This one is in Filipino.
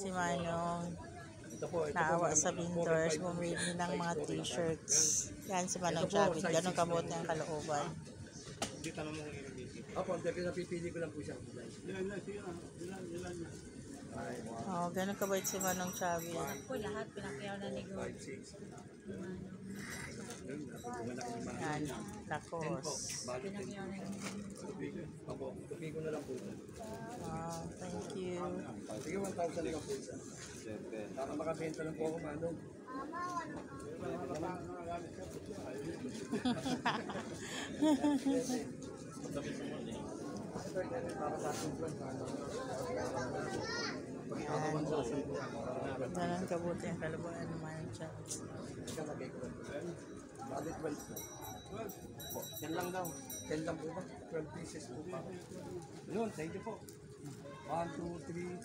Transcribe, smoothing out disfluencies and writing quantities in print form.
Si Manong Ito po, naawa sa vendors, bumili ng mga t-shirts. Yan si Manong Chavit, ganun kabuti ang kalooban. Hindi tanong mo kung i-review. Opo, napipili ko lang po siya. Oh, ganun kabait si Manong Chavit. Po lahat pinakiyaw na ni God. 5, 6. Yan, takos. Pinakiyaw na ni God. Opo, tupi ko na lang po ito. Wow, thank you. Sige, 1,000 lang po isa. Para makabenta lang po ako, Manong. Ganun kabuti ang kalooban ng Manong Chavit. Bali 12 po. 10 lang daw. 10 lang po ba? 12 pieces po pa. Yun, thank you po. 1, 2, 3,